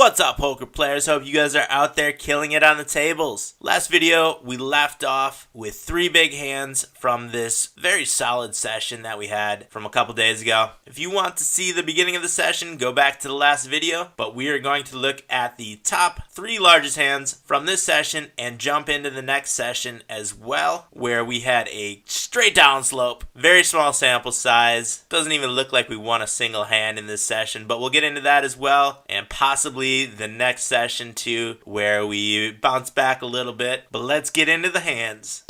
What's up, poker players? Hope you guys are out there killing it on the tables. Last video, we left off with 3 big hands from this very solid session that we had from a couple days ago. If you want to see the beginning of the session, go back to the last video, but we are going to look at the top 3 largest hands from this session and jump into the next session as well, where we had a straight down slope, very small sample size. Doesn't even look like we won a single hand in this session, but we'll get into that as well, and possibly the next session too, where we bounce back a little bit. But let's get into the hands.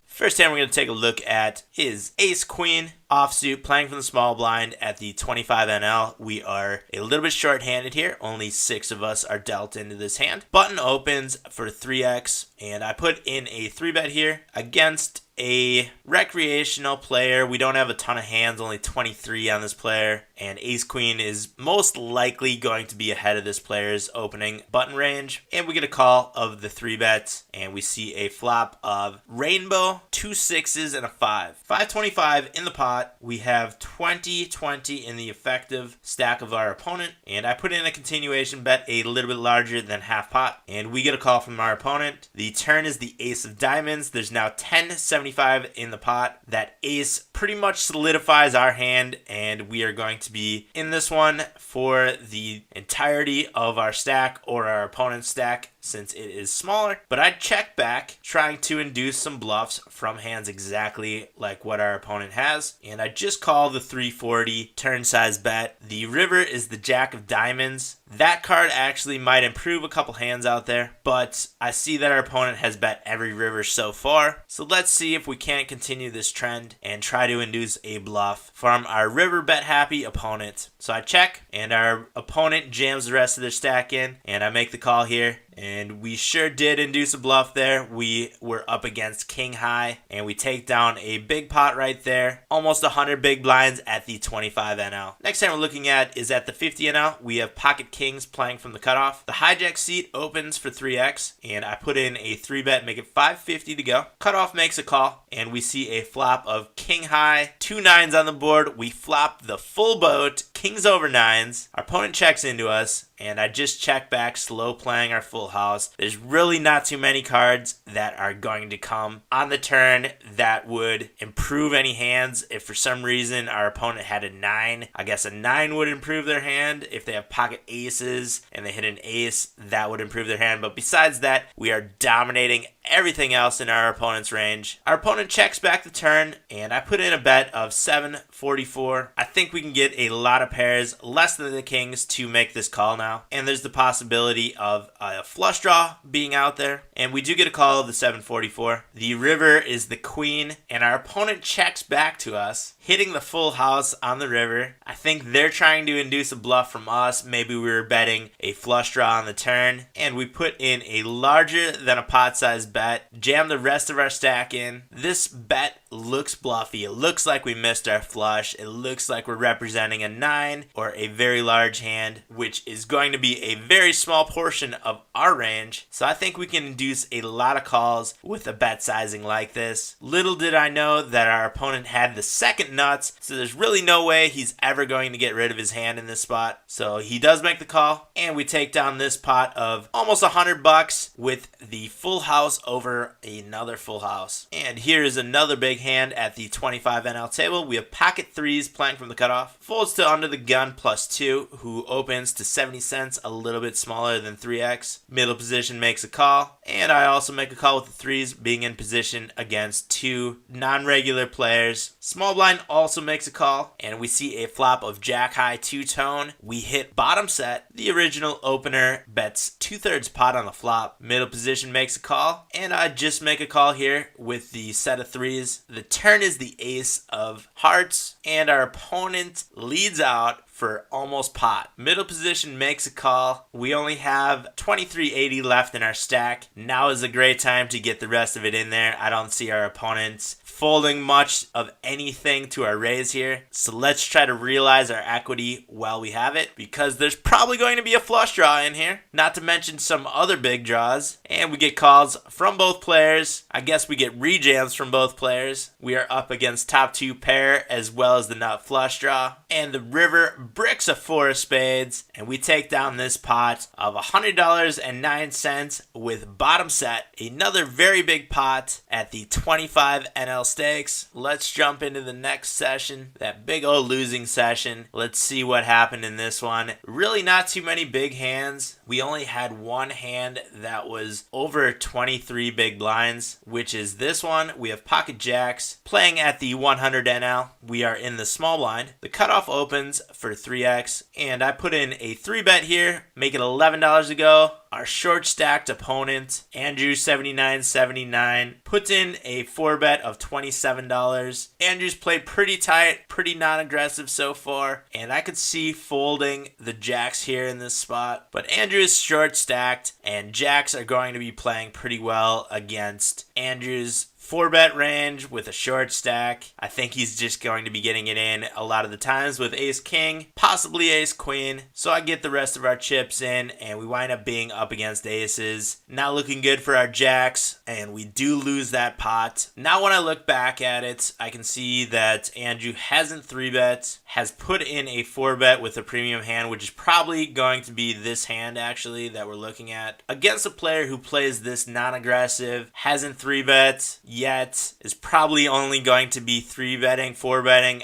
First hand we're going to take a look at is Ace Queen offsuit, playing from the small blind at the 25 NL. We are a little bit short-handed here. Only 6 of us are dealt into this hand. Button opens for 3x, and I put in a 3-bet here against a recreational player. We don't have a ton of hands, only 23 on this player, and Ace Queen is most likely going to be ahead of this player's opening button range. And we get a call of the 3 bets, and we see a flop of rainbow, 2 6s, and a 5. 525 in the pot. We have 20-20 in the effective stack of our opponent, and I put in a continuation bet a little bit larger than half pot, and we get a call from our opponent. The turn is the ace of diamonds. There's now 10.75 in the pot. That ace pretty much solidifies our hand, and we are going to be in this one for the entirety of our stack or our opponent's stack, since it is smaller. But I check back, trying to induce some bluffs from hands exactly like what our opponent has, and I just call the 340 turn size bet. The river is the jack of diamonds. That card actually might improve a couple hands out there, but I see that our opponent has bet every river so far, so let's see if we can't continue this trend and try to induce a bluff from our river bet happy opponent. So I check, and our opponent jams the rest of their stack in, and I make the call here. And we sure did induce a bluff there. We were up against king high, and we take down a big pot right there. Almost 100 big blinds at the 25 NL. Next time we're looking at is at the 50 NL. We have pocket kings playing from the cutoff. The hijack seat opens for 3x, and I put in a 3-bet, make it 550 to go. Cutoff makes a call, and we see a flop of king high, 2 9s on the board. We flop the full boat, kings over 9s. Our opponent checks into us, and I just check back, slow playing our full house. There's really not too many cards that are going to come on the turn that would improve any hands. If for some reason our opponent had a 9, I guess a 9 would improve their hand. If they have pocket aces and they hit an ace, that would improve their hand. But besides that, we are dominating everything else in our opponent's range. Our opponent checks back the turn, and I put in a bet of 744. I think we can get a lot of pairs less than the kings to make this call now, and there's the possibility of a flush draw being out there, and we do get a call of the 744. The river is the queen, and our opponent checks back to us, hitting the full house on the river. I think they're trying to induce a bluff from us. Maybe we were betting a flush draw on the turn, and we put in a larger than a pot size bet, jam the rest of our stack in. This bet looks bluffy. It looks like we missed our flush. It looks like we're representing a 9 or a very large hand, which is going to be a very small portion of our range. So I think we can induce a lot of calls with a bet sizing like this. Little did I know that our opponent had the second nuts, so there's really no way he's ever going to get rid of his hand in this spot. So he does make the call, and we take down this pot of almost $100 with the full house over another full house. And here is another big hand at the 25 NL table. We have pocket 3s playing from the cutoff. Folds to under the gun +2, who opens to 70 cents, a little bit smaller than 3x. Middle position makes a call, and I also make a call with the 3s being in position against 2 non-regular players. Small blind also makes a call, and we see a flop of jack high 2-tone. We hit bottom set. The original opener bets 2/3 pot on the flop. Middle position makes a call, and I just make a call here with the set of 3s. The turn is the ace of hearts, and our opponent leads out for almost pot. Middle position makes a call. We only have 2380 left in our stack. Now is a great time to get the rest of it in there. I don't see our opponents folding much of anything to our raise here. So let's try to realize our equity while we have it, because there's probably going to be a flush draw in here, not to mention some other big draws. And we get calls from both players. I guess we get rejams from both players. We are up against top two pair as well as the nut flush draw. And the river bricks a four of spades, and we take down this pot of $100.09 with bottom set. Another very big pot at the 25 NL stakes. Let's jump into the next session, that big old losing session. Let's see what happened in this one. Really not too many big hands. We only had one hand that was over 23 big blinds, which is this one. We have pocket jacks playing at the 100 NL. We are in the small blind. The cutoff opens for 3x, and I put in a 3-bet here, make it $11 to go. Our short stacked opponent, Andrew7979, puts in a 4-bet of $27. Andrew's played pretty tight, pretty non-aggressive so far, and I could see folding the jacks here in this spot. But Andrew is short stacked, and jacks are going to be playing pretty well against Andrew's 4-bet range with a short stack. I think he's just going to be getting it in a lot of the times with ace king, possibly ace queen. So I get the rest of our chips in, and we wind up being up against aces. Not looking good for our jacks, and we do lose that pot. Now when I look back at it, I can see that Andrew hasn't 3-bet, has put in a 4-bet with a premium hand, which is probably going to be this hand actually that we're looking at. Against a player who plays this non-aggressive, hasn't 3-bet yet, is probably only going to be 3-betting, 4-betting,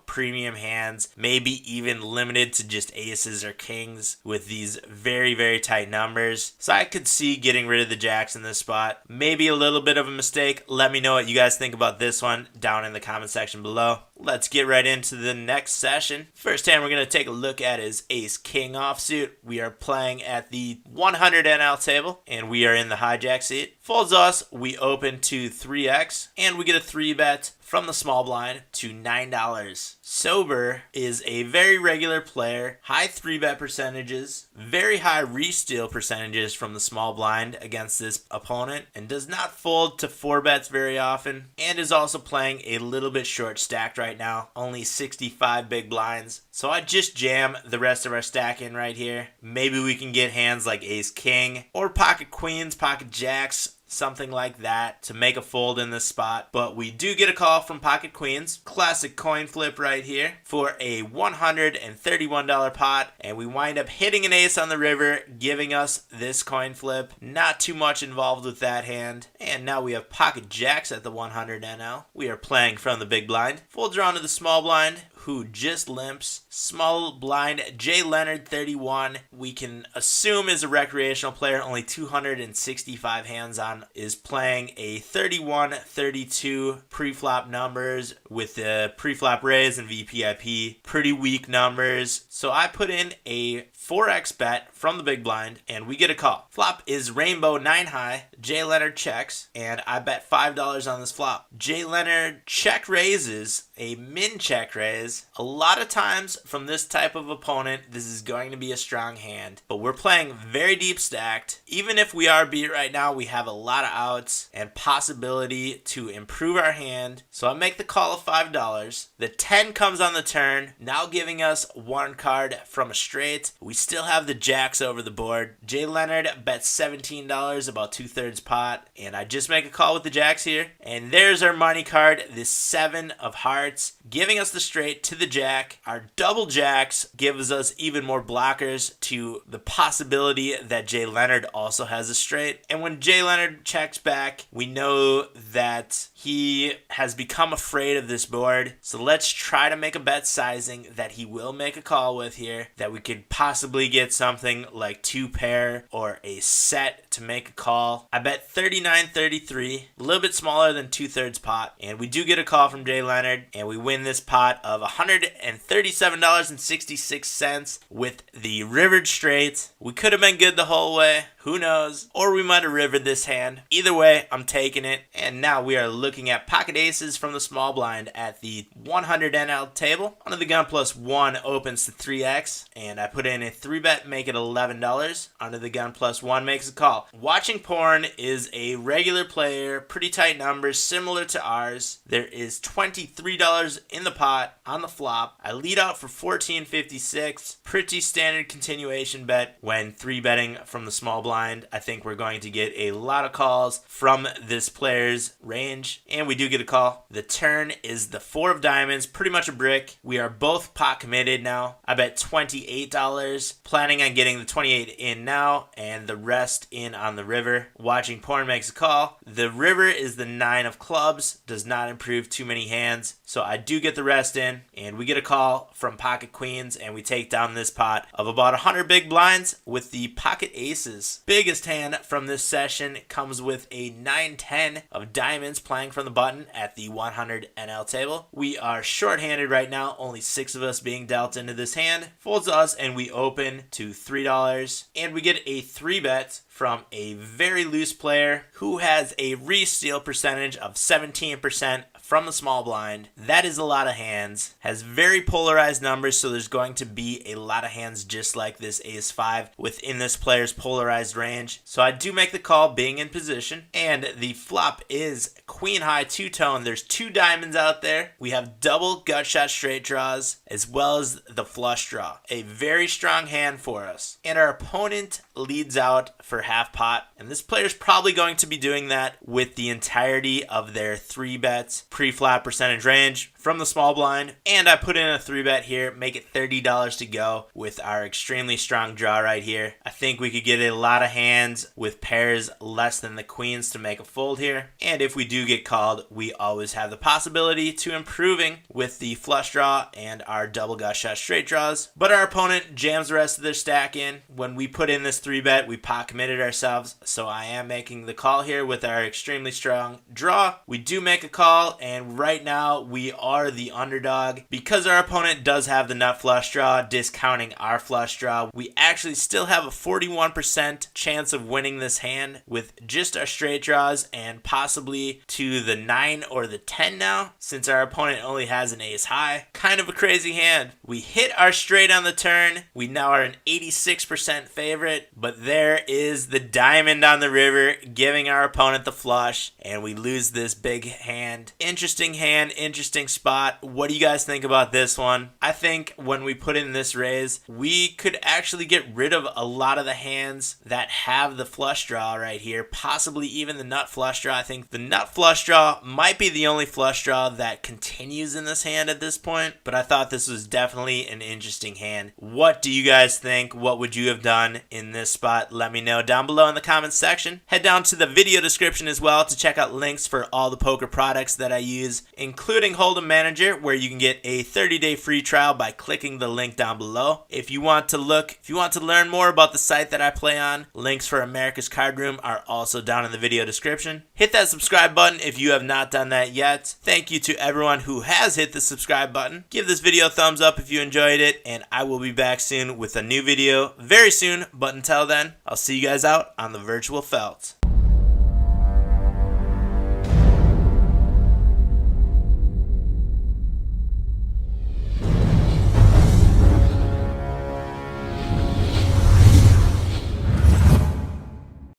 premium hands, maybe even limited to just aces or kings with these very, very tight numbers. So I could see getting rid of the jacks in this spot. Maybe a little bit of a mistake. Let me know what you guys think about this one down in the comment section below. Let's get right into the next session. First hand we're going to take a look at is ace king offsuit. We are playing at the 100 NL table, and we are in the hijack seat. Folds us, we open to 3x, and we get a 3-bet from the small blind to $9. Sober is a very regular player, high 3-bet percentages, very high re-steal percentages from the small blind against this opponent, and does not fold to 4-bets very often, and is also playing a little bit short stacked right now, only 65 big blinds. So I just jam the rest of our stack in right here. Maybe we can get hands like ace king or pocket queens, pocket jacks, something like that to make a fold in this spot. But we do get a call from pocket queens. Classic coin flip right here for a $131 pot, and we wind up hitting an ace on the river, giving us this coin flip. Not too much involved with that hand. And now we have pocket jacks at the 100 NL. We are playing from the big blind. Full draw to the small blind, who just limps. Small blind, Jay Leonard 31, we can assume is a recreational player, only 265 hands on, is playing a 31-32 pre-flop numbers with the pre-flop raise and VPIP. Pretty weak numbers. So I put in a 4x bet from the big blind, and we get a call. Flop is rainbow 9 high. Jay Leonard checks, and I bet $5 on this flop. Jay Leonard check raises, a min check raise. A lot of times from this type of opponent, this is going to be a strong hand, but we're playing very deep stacked. Even if we are beat right now, we have a lot of outs and possibility to improve our hand. So I make the call of $5. The 10 comes on the turn, now giving us one card from a straight. We still have the jacks over the board. Jay Leonard bets $17, about 2/3 pot, and I just make a call with the jacks here. And there's our money card, this 7 of hearts, giving us the straight to the jack. Our double jacks gives us even more blockers to the possibility that Jay Leonard also has a straight. And when Jay Leonard checks back, we know that he has become afraid of this board. So let's try to make a bet sizing that he will make a call with here, that we could possibly get something like 2 pair or a set to make a call. I bet 39-33, a little bit smaller than 2/3 pot, and we do get a call from Jay Leonard, and we win this pot of $137.66 with the rivered straight. We could have been good the whole way. Who knows? Or we might have rivered this hand. Either way, I'm taking it. And now we are looking at pocket aces from the small blind at the 100 NL table. Under the gun plus 1 opens to 3x. And I put in a 3-bet, make it $11. Under the gun plus 1 makes a call. Watching Porn is a regular player, pretty tight numbers, similar to ours. There is $23 in the pot on the flop. I lead out for $14.56. Pretty standard continuation bet when 3-betting from the small blind. I think we're going to get a lot of calls from this player's range, and we do get a call. The turn is the 4 of diamonds, pretty much a brick. We are both pot committed now. I bet $28, planning on getting the 28 in now and the rest in on the river. Watching Porn makes a call. The river is the 9 of clubs, does not improve too many hands, so I do get the rest in, and we get a call from pocket queens, and we take down this pot of about 100 big blinds with the pocket aces. Biggest hand from this session comes with a 9-10 of diamonds playing from the button at the 100 NL table. We are short-handed right now, only 6 of us being dealt into this hand. Folds us, and we open to $3, and we get a 3-bet from a very loose player who has a re-steal percentage of 17% from the small blind. That is a lot of hands. Has very polarized numbers, so there's going to be a lot of hands just like this ace 5 within this player's polarized range. So I do make the call being in position, and the flop is queen high two-tone. There's 2 diamonds out there. We have double gut shot straight draws as well as the flush draw. A very strong hand for us. And our opponent leads out for half pot, and this player's probably going to be doing that with the entirety of their 3-bet pre-flop percentage range from the small blind. And I put in a 3-bet here, make it $30 to go with our extremely strong draw right here. I think we could get a lot of hands with pairs less than the queens to make a fold here, and if we do get called, we always have the possibility to improving with the flush draw and our double gut shot straight draws. But our opponent jams the rest of their stack in. When we put in this 3-bet, we pot committed ourselves, so I am making the call here with our extremely strong draw. We do make a call, and right now we are the underdog. Because our opponent does have the nut flush draw, discounting our flush draw, we actually still have a 41% chance of winning this hand with just our straight draws and possibly to the 9 or the 10 now, since our opponent only has an ace high. Kind of a crazy hand. We hit our straight on the turn. We now are an 86% favorite, but there is the diamond on the river giving our opponent the flush, and we lose this big hand. Interesting hand, interesting spot. What do you guys think about this one? I think when we put in this raise, we could actually get rid of a lot of the hands that have the flush draw right here, possibly even the nut flush draw. I think the nut flush draw might be the only flush draw that continues in this hand at this point, but I thought this was definitely an interesting hand. What do you guys think? What would you have done in this spot? Let me know down below in the comments section. Head down to the video description as well to check out links for all the poker products that I use, including Hold'em Manager, where you can get a 30-day free trial by clicking the link down below. If you want to learn more about the site that I play on, links for America's Card Room are also down in the video description. Hit that subscribe button if you have not done that yet. Thank you to everyone who has hit the subscribe button. Give this video a thumbs up if you enjoyed it, and I will be back soon with a new video very soon. But until then, I'll see you guys out on the virtual felt.